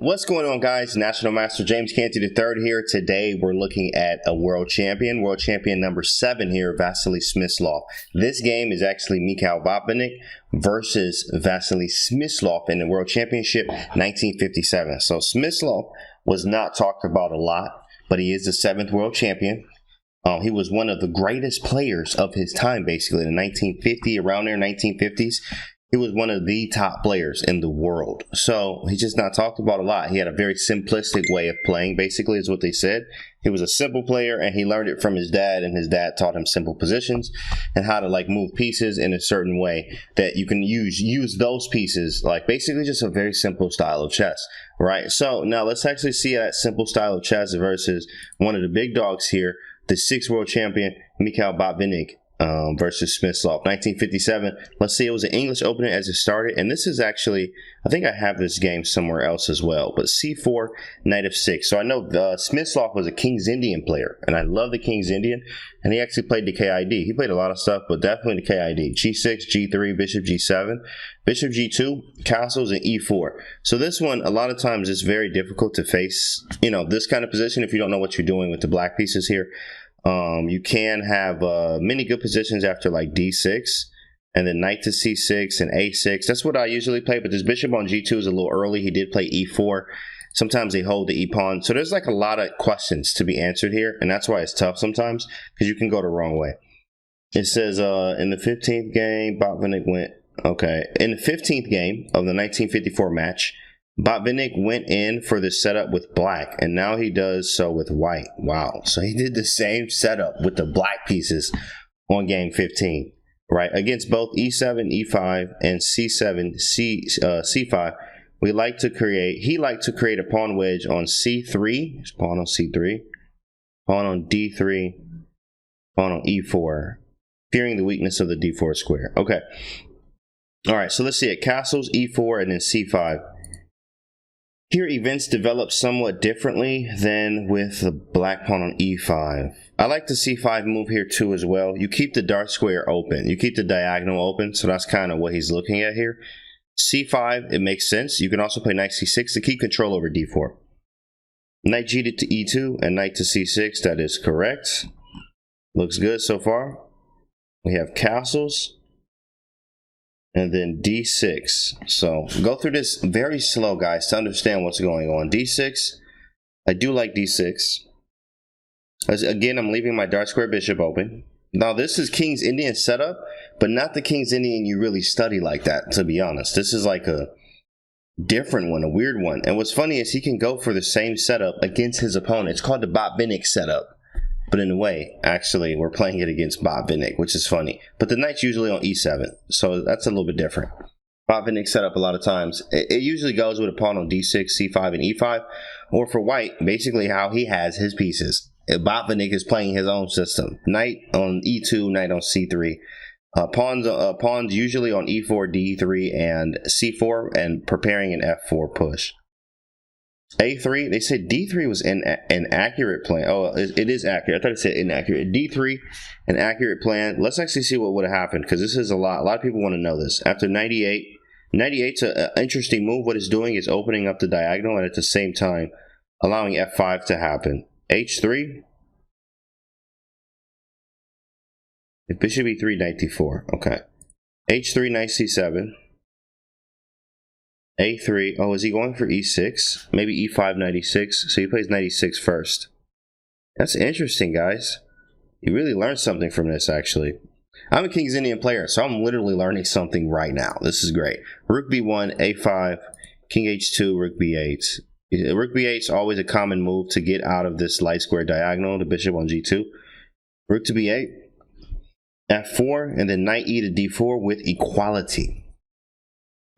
What's going on, guys? National Master James Canty III here. Today we're looking at a world champion number 7 here, Vasily Smyslov. This game is actually Mikhail Botvinnik versus Vasily Smyslov in the World Championship 1957. So Smyslov was not talked about a lot, but he is the 7th world champion. He was one of the greatest players of his time, basically, in 1950, around there, 1950s. He was one of the top players in the world. So he's just not talked about a lot. He had a very simplistic way of playing, basically, is what they said. He was a simple player, and he learned it from his dad, and his dad taught him simple positions and how to, like, move pieces in a certain way that you can use those pieces, like, basically just a very simple style of chess, right? So now let's actually see that simple style of chess versus one of the big dogs here, the 6th world champion, Mikhail Botvinnik. Versus Smyslov, 1957. Let's see, it was an English opener as it started, and this is actually, I think I have this game somewhere else as well, but C4, Knight of 6. So I know Smyslov was a King's Indian player, and I love the King's Indian, and he actually played the KID. He played a lot of stuff, but definitely the KID. G6, G3, Bishop G7, Bishop G2, castles, and E4. So this one, a lot of times, is very difficult to face, you know, this kind of position if you don't know what you're doing with the black pieces here. You can have many good positions after like D6 and then knight to C6 and A6. That's what I usually play, but this bishop on G2 is a little early. He did play E4. Sometimes they hold the E pawn. So there's like a lot of questions to be answered here, and that's why it's tough sometimes because you can go the wrong way. It says in the 15th game, Botvinnik went, okay, in the 15th game of the 1954 match, Botvinnik went in for the setup with black, and now he does so with white. Wow. So he did the same setup with the black pieces on game 15, right? Against both E7, E5, and C7, C5, he liked to create a pawn wedge on C3, pawn on C3, pawn on D3, pawn on E4, fearing the weakness of the D4 square. Okay. All right, so let's see it. Castles, E4, and then C5. Here, events develop somewhat differently than with the black pawn on E5. I like the C5 move here too as well. You keep the dark square open. You keep the diagonal open, so that's kind of what he's looking at here. C5, it makes sense. You can also play knight C6 to keep control over D4. Knight G to E2 and knight to C6, that is correct. Looks good so far. We have castles. And then D6. So go through this very slow, guys, to understand what's going on. D6. I do like D6. Again, I'm leaving my dark square bishop open. Now, this is King's Indian setup, but not the King's Indian you really study like that, to be honest. This is like a different one, a weird one. And what's funny is he can go for the same setup against his opponent. It's called the Botvinnik setup. But in a way, actually, we're playing it against Botvinnik, which is funny. But the knight's usually on E7, so that's a little bit different. Botvinnik set up a lot of times. It usually goes with a pawn on D6, C5, and E5. Or for white, basically how he has his pieces. Botvinnik is playing his own system. Knight on E2, knight on C3. Pawns usually on E4, D3, and C4, and preparing an F4 push. A3, they said D3 was an accurate plan. Oh, it is accurate. I thought it said inaccurate. D3, an accurate plan. Let's actually see what would have happened, because this is a lot. A lot of people want to know this. After 98, 98's an interesting move. What it's doing is opening up the diagonal and at the same time allowing F5 to happen. H3. If bishop E3, knight D4. Okay. H3, knight C7. A3, oh, is he going for E6? Maybe E5, knight E6. So he plays knight E6 first. That's interesting, guys. You really learned something from this, actually. I'm a King's Indian player, so I'm literally learning something right now. This is great. Rook B1, A5, King H2, Rook B8. Rook B8 is always a common move to get out of this light square diagonal, the bishop on G2. Rook to B8, F4, and then knight E to D4 with equality.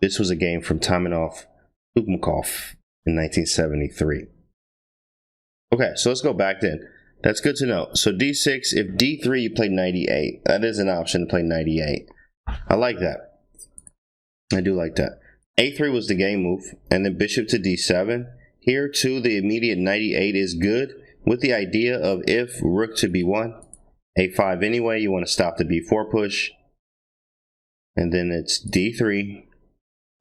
This was a game from Tamanov Ukmakov in 1973. Okay, so let's go back then. That's good to know. So D6, if D3 you play knight E8. That is an option to play knight E8. I like that. I do like that. A3 was the game move, and then bishop to D7. Here too, the immediate knight E8 is good, with the idea of if rook to B1, A5 anyway, you want to stop the B4 push. And then it's D3.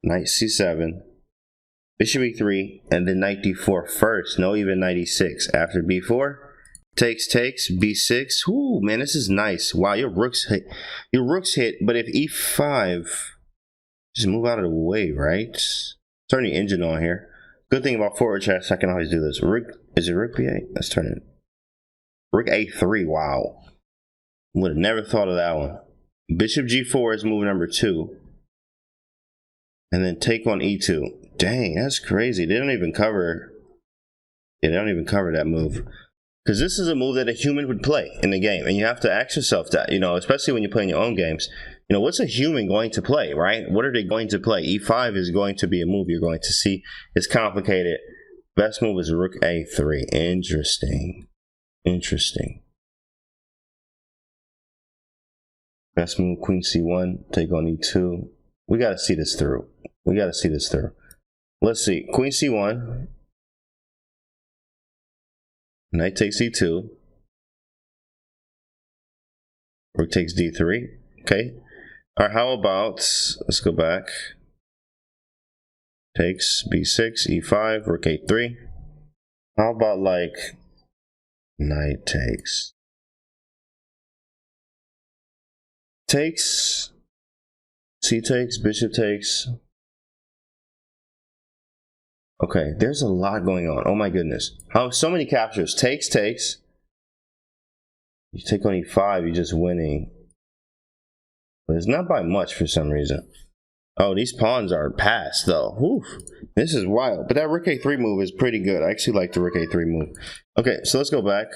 Knight C7, Bishop e3, and then knight d4 first. No, even knight e6. After b4, takes, b6. Ooh, man, this is nice. Wow, your rook's hit. Your rook's hit, but if e5, just move out of the way, right? Turn the engine on here. Good thing about forward chess, I can always do this. Rook, is it rook b8? Let's turn it. Rook a3, wow. Would have never thought of that one. Bishop g4 is move number 2. And then take on e2. Dang, that's crazy. They don't even cover. Yeah, they don't even cover that move. Because this is a move that a human would play in the game. And you have to ask yourself that, you know, especially when you're playing your own games. You know, what's a human going to play, right? What are they going to play? E5 is going to be a move you're going to see. It's complicated. Best move is rook a3. Interesting. Interesting. Best move, queen c1. Take on e2. We got to see this through. We got to see this through. Let's see. Queen c1. Knight takes e2. Rook takes d3. Okay. All right, how about, let's go back. Takes b6, e5, rook a3. How about like knight takes? Takes, c takes, bishop takes. Okay, there's a lot going on. Oh my goodness. How so many captures. Takes. You take on e5, you're just winning. But it's not by much for some reason. Oh, these pawns are passed though. Whew. This is wild. But that rook a3 move is pretty good. I actually like the rook a3 move. Okay, so let's go back.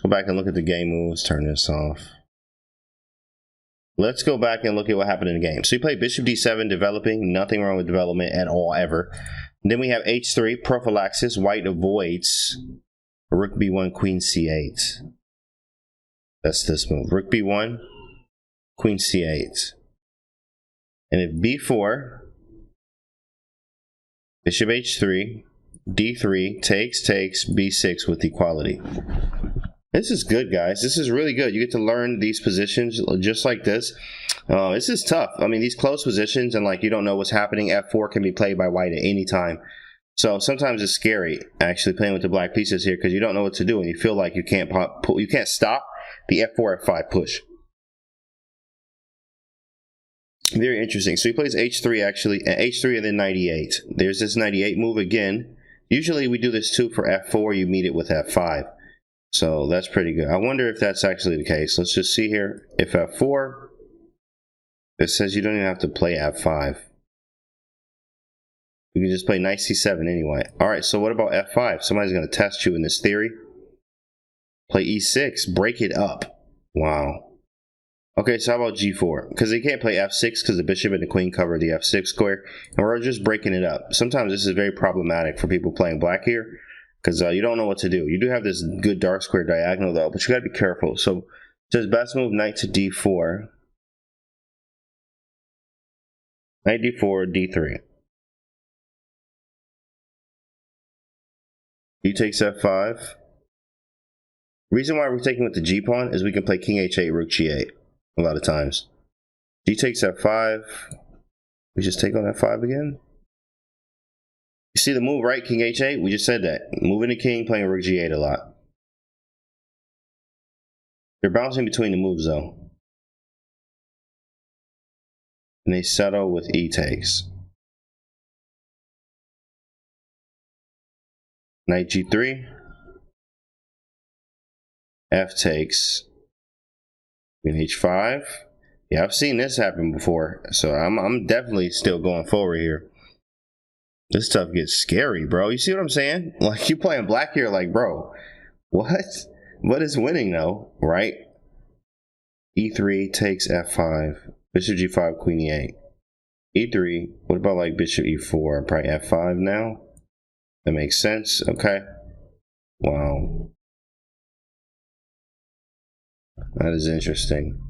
Go back and look at the game moves. Turn this off. Let's go back and look at what happened in the game. So you play bishop d7, developing. Nothing wrong with development at all, ever. And then we have h3, prophylaxis. White avoids. Rook b1, queen c8. That's this move. Rook b1, queen c8. And if b4, bishop h3, d3, takes, b6 with equality. This is good, guys. This is really good. You get to learn these positions just like this. This is tough. I mean, these close positions and like you don't know what's happening. F4 can be played by white at any time. So sometimes it's scary actually playing with the black pieces here because you don't know what to do and you feel like you can't stop the F4, F5 push. Very interesting. So he plays h3 actually, h3 and then knight e8. There's this knight e8 move again. Usually we do this too for f4. You meet it with f5. So that's pretty good. I wonder if that's actually the case. Let's just see here. If f4, it says you don't even have to play f5. You can just play knight c7 anyway. All right, so what about f5? Somebody's going to test you in this theory. Play e6, break it up. Wow. Okay, so how about g4? Because they can't play f6 because the bishop and the queen cover the f6 square. And we're just breaking it up. Sometimes this is very problematic for people playing black here. Because you don't know what to do. You do have this good dark square diagonal though, but you got to be careful. So it says best move knight to d4. Knight d4, d3. E takes f5. Reason why we're taking with the g pawn is we can play king h8, rook g8 a lot of times. G takes f5. We just take on f5 again. You see the move, right? King h8. We just said that. Moving the king, playing rook g8 a lot. They're bouncing between the moves though. And they settle with e takes. Knight g3. F takes. Queen h5. Yeah, I've seen this happen before. So I'm definitely still going forward here. This stuff gets scary, bro. You see what I'm saying? Like, you playing black here, like, bro, what? What is winning, though, right? E3 takes F5. Bishop G5, Queen E8. E3, what about, like, Bishop E4? Probably F5 now? That makes sense. Okay. Wow. That is interesting.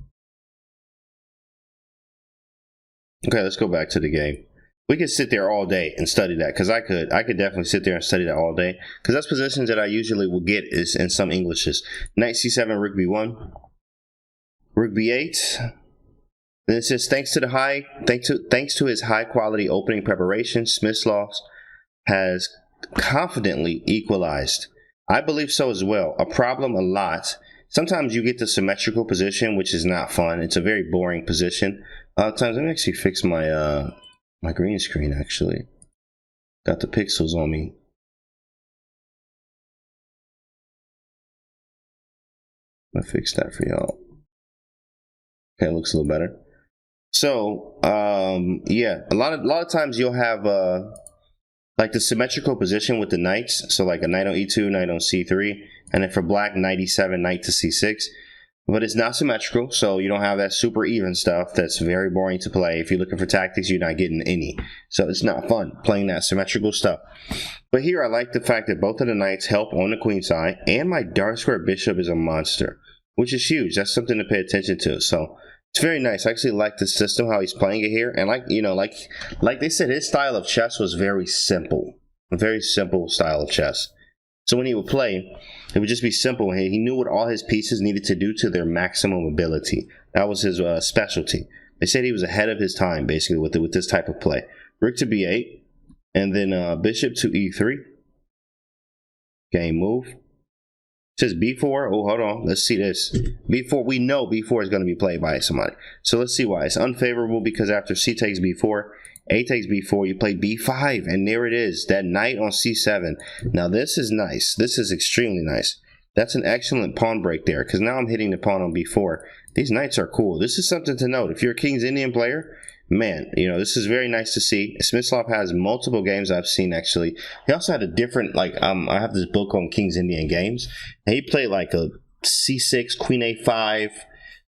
Okay, let's go back to the game. We could sit there all day and study that, because I could definitely sit there and study that all day, because that's positions that I usually will get is in some Englishes. Knight c7, rook b1, rook b8. Then it says thanks to his high quality opening preparation, Smyslov's has confidently equalized. I believe so as well. A problem a lot. Sometimes you get the symmetrical position, which is not fun. It's a very boring position. Times let me actually fix my my green screen. Actually, got the pixels on me. I'm gonna fix that for y'all. Okay, it looks a little better. So, yeah, a lot of times you'll have like the symmetrical position with the knights. So like a knight on e2, knight on c3, and then for black, knight e7, knight to c6. But it's not symmetrical, so you don't have that super even stuff that's very boring to play. If you're looking for tactics, you're not getting any. So it's not fun playing that symmetrical stuff. But here I like the fact that both of the knights help on the queen side, and my dark square bishop is a monster, which is huge. That's something to pay attention to. So it's very nice. I actually like the system, how he's playing it here. And like, you know, like they said, his style of chess was very simple. A very simple style of chess. So when he would play, it would just be simple. He knew what all his pieces needed to do to their maximum ability. That was his specialty. They said he was ahead of his time, basically, with this type of play. Rook to b8, and then bishop to e3. Game move. It says b4. Oh, hold on. Let's see this. b4. We know b4 is going to be played by somebody. So let's see why. It's unfavorable because after c takes b4, a takes b4, you play b5, and there it is, that knight on c7. Now this is nice. This is extremely nice. That's an excellent pawn break there, because now I'm hitting the pawn on b4. These knights are cool. This is something to note. If you're a King's Indian player, man, you know, this is very nice to see. Smyslov has multiple games I've seen, actually. He also had a different, like, I have this book on King's Indian games, and he played like a c6, queen a5,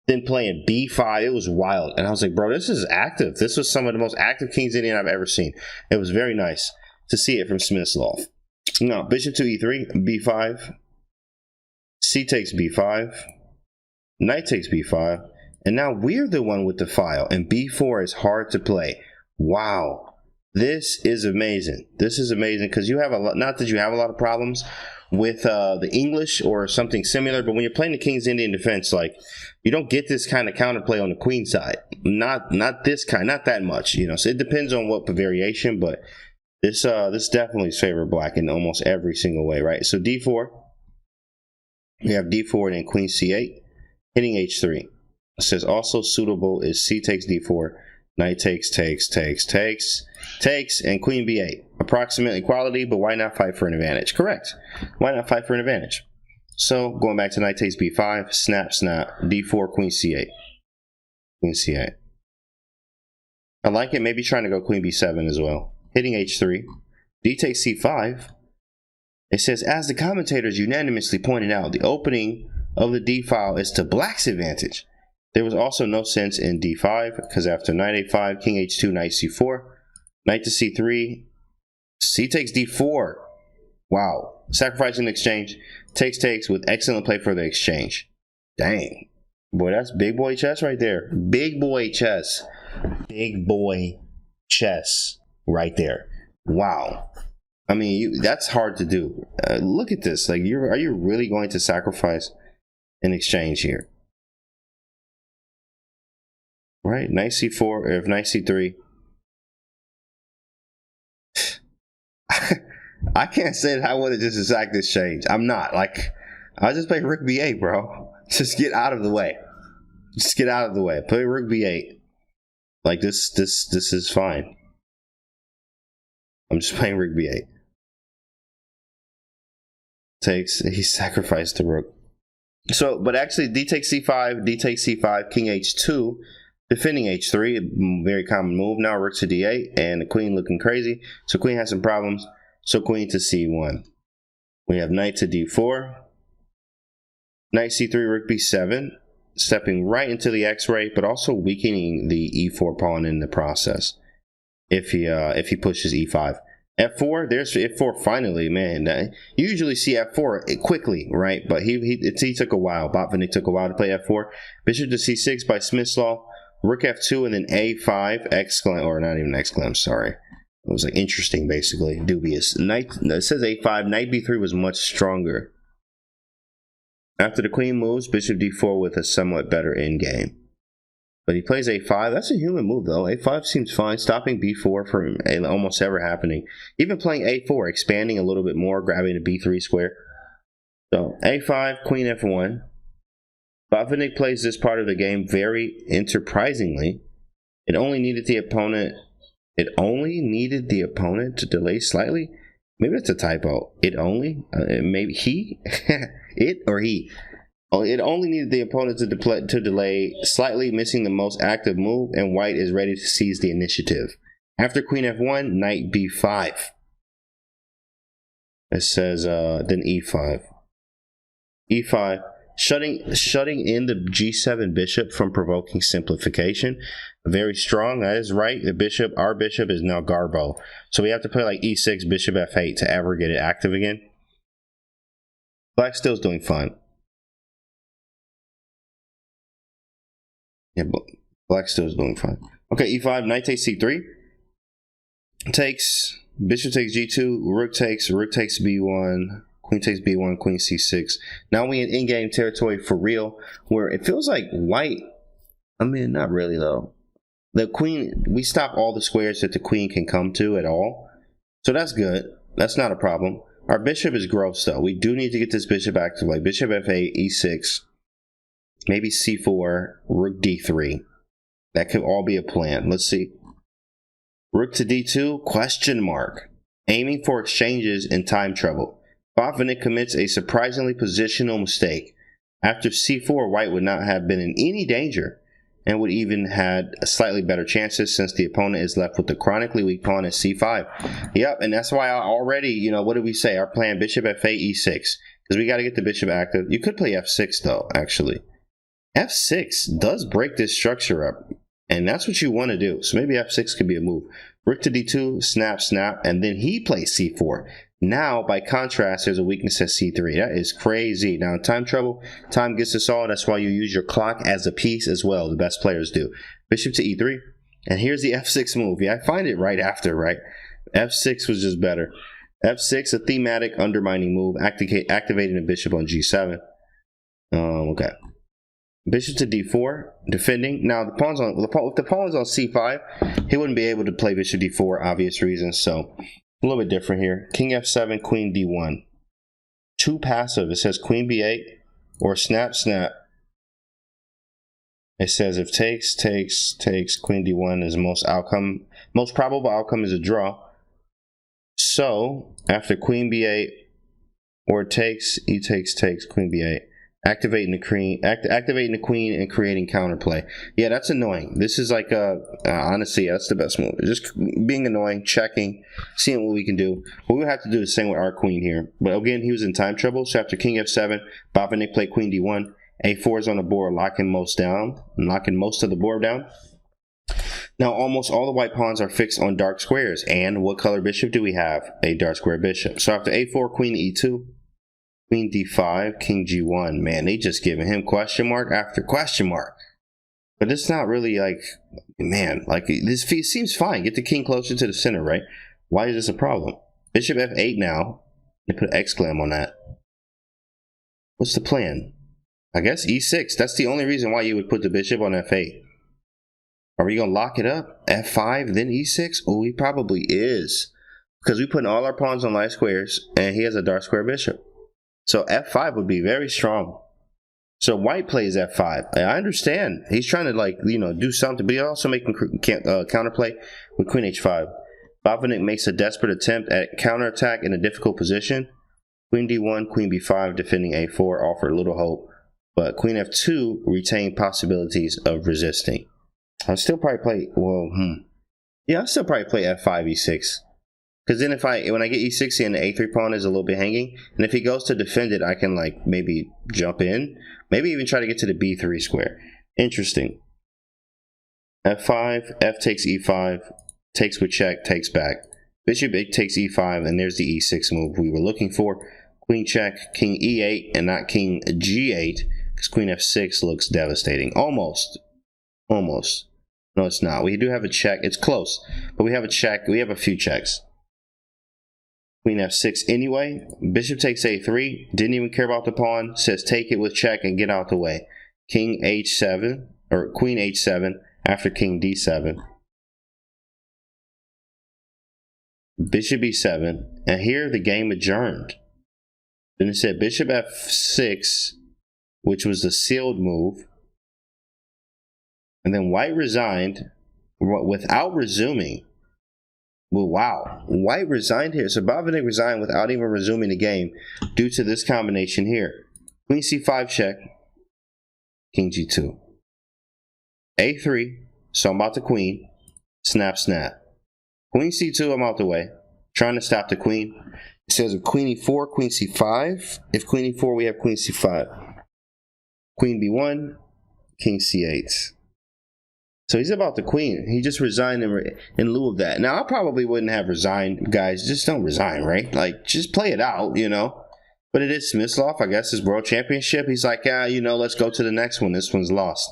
then playing b5. It was wild, and I was like, bro, this is active. This was some of the most active King's Indian I've ever seen. It was very nice to see it from Smyslov. Now, bishop to e3, b5, c takes b5, knight takes b5, and now we're the one with the file, and b4 is hard to play. Wow, this is amazing. This is amazing, because you have a lot, not that you have a lot of problems with the English or something similar, but when you're playing the King's Indian defense, like, you don't get this kind of counterplay on the queen side. Not this kind, not that much, you know. So it depends on what variation, but this definitely favors black in almost every single way, right? So d4, we have d4 and then queen c8, hitting h3. It says also suitable is c takes d4, knight takes, and queen b8. Approximate equality, but why not fight for an advantage? Correct. Why not fight for an advantage? So going back to knight takes b5, snap, snap, d4, queen c8. Queen c8. I like it. Maybe trying to go queen b7 as well. Hitting h3. D takes c5. It says, as the commentators unanimously pointed out, the opening of the d file is to black's advantage. There was also no sense in d5, because after knight a5, king h2, knight c4, knight to c3, c takes d4. Wow. Sacrificing exchange. Takes with excellent play for the exchange. Dang. Boy, that's big boy chess right there. Big boy chess. Big boy chess right there. Wow. I mean, that's hard to do. Look at this. Like, are you really going to sacrifice an exchange here? Right? Knight c4, if knight c3. I can't say that I would have just attacked this change. I'm not. Like, I'll just play rook b8, bro. Just get out of the way. Just get out of the way. Play rook b8. Like, this is fine. I'm just playing rook b8. He sacrificed the rook. So, but actually, d takes c5, king h2, defending h3, a very common move. Now rook to d8, and the queen looking crazy. So queen has some problems. So queen to c1. We have knight to d4. Knight c3, rook b7, stepping right into the x-ray, but also weakening the e4 pawn in the process. If he pushes e5. f4, there's f4 finally, man. You usually see f4 quickly, right? But he took a while. Botvinnik took a while to play f4. Bishop to c6 by Smyslov. Rook f2 and then a5, exclam, or not even exclam, sorry. It was like interesting, basically. Dubious. Knight, it says a5, knight b3 was much stronger. After the queen moves, bishop d4 with a somewhat better endgame. But he plays a5. That's a human move, though. a5 seems fine. Stopping b4 from almost ever happening. Even playing a4, expanding a little bit more, grabbing a b3 square. So a5, queen f1. Botvinnik plays this part of the game very enterprisingly. It only needed the opponent to delay slightly. Maybe that's a typo. Maybe he, it or he. Oh, it only needed the opponent to delay slightly, missing the most active move, and white is ready to seize the initiative. After queen f1, knight b5. It says then e5. e5, shutting in the g7 bishop from provoking simplification. Very strong. That is right. Our bishop is now Garbo. So we have to play like e6, bishop f8 to ever get it active again. Black still's doing fine. Yeah, black still's doing fine. Okay, e5, knight takes c3. Takes, bishop takes g2, rook takes b1, queen takes b1, queen c6. Now we in in-game territory for real, where it feels like white, I mean, not really though. The queen, we stop all the squares that the queen can come to at all. So that's good. That's not a problem. Our bishop is gross though. We do need to get this bishop active, like bishop f8, e6, maybe c4, rook d3. That could all be a plan. Let's see. Rook to d2, question mark. Aiming for exchanges in time trouble. Botvinnik commits a surprisingly positional mistake. After c4, white would not have been in any danger and would even had slightly better chances since the opponent is left with the chronically weak pawn at c5. Yep, and that's why I already, what did we say? Our plan, bishop f8, e6. Because we got to get the bishop active. You could play f6 though, actually. f6 does break this structure up. And that's what you want to do. So maybe f6 could be a move. Rook to d2, snap, snap, and then he plays c4. Now, by contrast, there's a weakness at c3. That is crazy. Now, in time trouble, time gets us all. That's why you use your clock as a piece as well. The best players do. Bishop to e3. And here's the f6 move. Yeah, I find it right after, right? f6 was just better. f6, a thematic undermining move, activating the bishop on g7. Okay. Bishop to d4, defending. Now, if the pawn is on c5, he wouldn't be able to play bishop d4, obvious reasons. So, a little bit different here. King f7, queen d1. Too passive. It says queen b8 or snap, snap. It says if takes, queen d1 is most probable outcome is a draw. So, after queen b8 or takes, e takes, queen b8. Activating the queen and creating counterplay. Yeah, that's annoying. This is like honestly, that's the best move. Just being annoying, checking, seeing what we can do. What we have to do is the same with our queen here. But again, he was in time trouble. So after king f7, Botvinnik played queen d1. a4 is on the board, locking most of the board down. Now, almost all the white pawns are fixed on dark squares. And what color bishop do we have? A dark square bishop. So after a4, queen e2. Queen d5, king g1. Man, they just giving him question mark after question mark. But it's not really like, man, like this seems fine. Get the king closer to the center, right? Why is this a problem? Bishop f8 now. They put an exclam on that. What's the plan? I guess e6. That's the only reason why you would put the bishop on f8. Are we going to lock it up? f5, then e6? Oh, he probably is. Because we put all our pawns on light squares, and he has a dark square bishop. So f5 would be very strong. So white plays f5. I understand. He's trying to do something, but he's also making counterplay with queen h5. Botvinnik makes a desperate attempt at counterattack in a difficult position. Queen d1, queen b5, defending a4 offer little hope, but queen f2 retain possibilities of resisting. I'll still probably play, I'll still probably play f5, e6. Because then when I get e6 and the a3 pawn is a little bit hanging, and if he goes to defend it, I can maybe jump in. Maybe even try to get to the b3 square. Interesting. f5, f takes e5, takes with check, takes back. Bishop takes e5, and there's the e6 move we were looking for. Queen check, king e8, and not king g8, because queen f6 looks devastating. Almost. No, it's not. We do have a check. It's close, but we have a check. We have a few checks. Queen f6 anyway. Bishop takes a3. Didn't even care about the pawn. Says take it with check and get out the way. King h7. or queen h7 after king d7. Bishop e7, and here the game adjourned. Then it said bishop f6, which was the sealed move. And then white resigned without resuming. Well, wow. White resigned here. So Botvinnik resigned without even resuming the game due to this combination here. Queen c5 check. King g2. a3. So I'm out the queen. Snap, snap. Queen c2, I'm out the way. Trying to stop the queen. It says queen e4, queen c5. If queen e4, we have queen c5. Queen b1, king c8. So he's about the queen. He just resigned in lieu of that. Now, I probably wouldn't have resigned, guys. Just don't resign, right? Like, just play it out, you know. But it is Smyslov, I guess, his world championship. He's like, yeah, you know, let's go to the next one. This one's lost.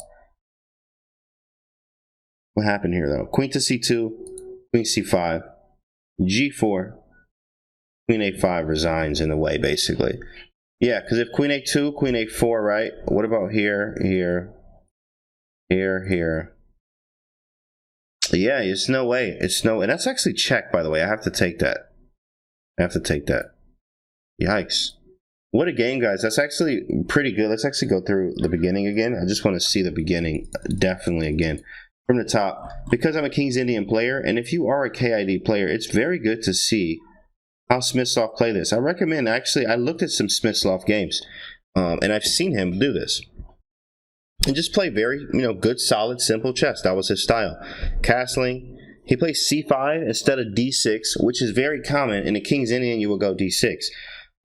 What happened here, though? Queen to c2, queen c5, g4, queen a5 resigns in the way, basically. Yeah, because if queen a2, queen a4, right? What about here, here, here, here? Yeah, it's no way. It's no, and that's actually check, by the way. I have to take that. I have to take that. Yikes. What a game, guys. That's actually pretty good. Let's actually go through the beginning again. I just want to see the beginning definitely again from the top. Because I'm a King's Indian player, and if you are a KID player, it's very good to see how Smyslov play this. I recommend, actually, I looked at some Smyslov games, and I've seen him do this. And just play very, you know, good, solid, simple chess. That was his style. Castling. He plays c5 instead of d6, which is very common. In a King's Indian, you will go d6.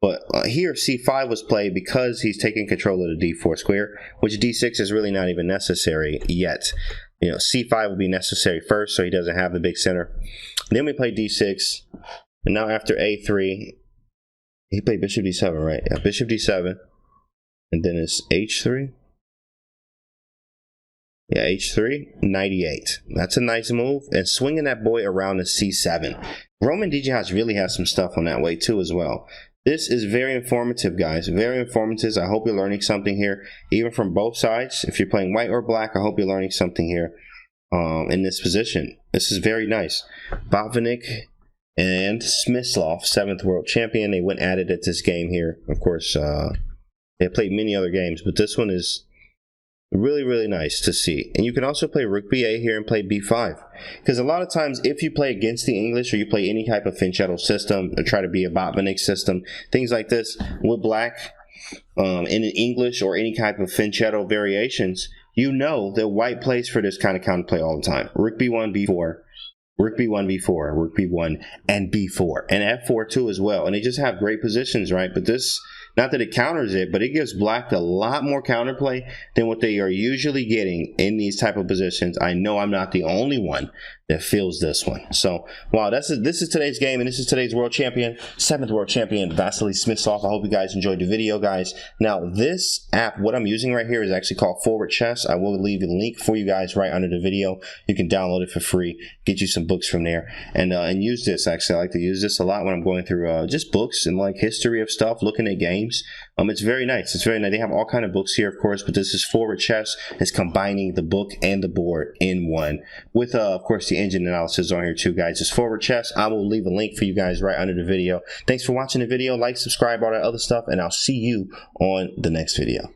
But here, c5 was played because he's taking control of the d4 square, which d6 is really not even necessary yet. You know, c5 will be necessary first, so he doesn't have the big center. Then we play d6. And now after a3, he played bishop d7, right? Yeah, bishop d7. And then it's h3. Yeah, h3, 98. That's a nice move. And swinging that boy around to c7. Roman DJH really has some stuff on that way too as well. This is very informative, guys. Very informative. I hope you're learning something here, even from both sides. If you're playing white or black, I hope you're learning something here in this position. This is very nice. Botvinnik and Smyslov, 7th world champion. They went at it at this game here. Of course, they played many other games, but this one is really, really nice to see. And you can also play rook ba here and play b5. Because a lot of times, if you play against the English or you play any type of Finchetto system or try to be a Botvinnik system, things like this with black in an English or any type of Finchetto variations, you know that white plays for this kind of counterplay all the time. Rook b1, b4. Rook b1, b4, rook b1, and b4, and f4 too as well. And they just have great positions, right? But this, not that it counters it, but it gives black a lot more counterplay than what they are usually getting in these type of positions. I know I'm not the only one that feels this one. So, wow, this is today's game, and this is today's world champion, 7th world champion, Vasily Smyslov. I hope you guys enjoyed the video, guys. Now, this app, what I'm using right here is actually called Forward Chess. I will leave a link for you guys right under the video. You can download it for free, get you some books from there, and use this. Actually, I like to use this a lot when I'm going through just books and like history of stuff, looking at games. It's very nice. It's very nice. They have all kind of books here, of course, but this is Forward Chess. It's combining the book and the board in one with, of course, the engine analysis on here too, guys. It's Forward Chess. I will leave a link for you guys right under the video. Thanks for watching the video. Like, subscribe, all that other stuff, and I'll see you on the next video.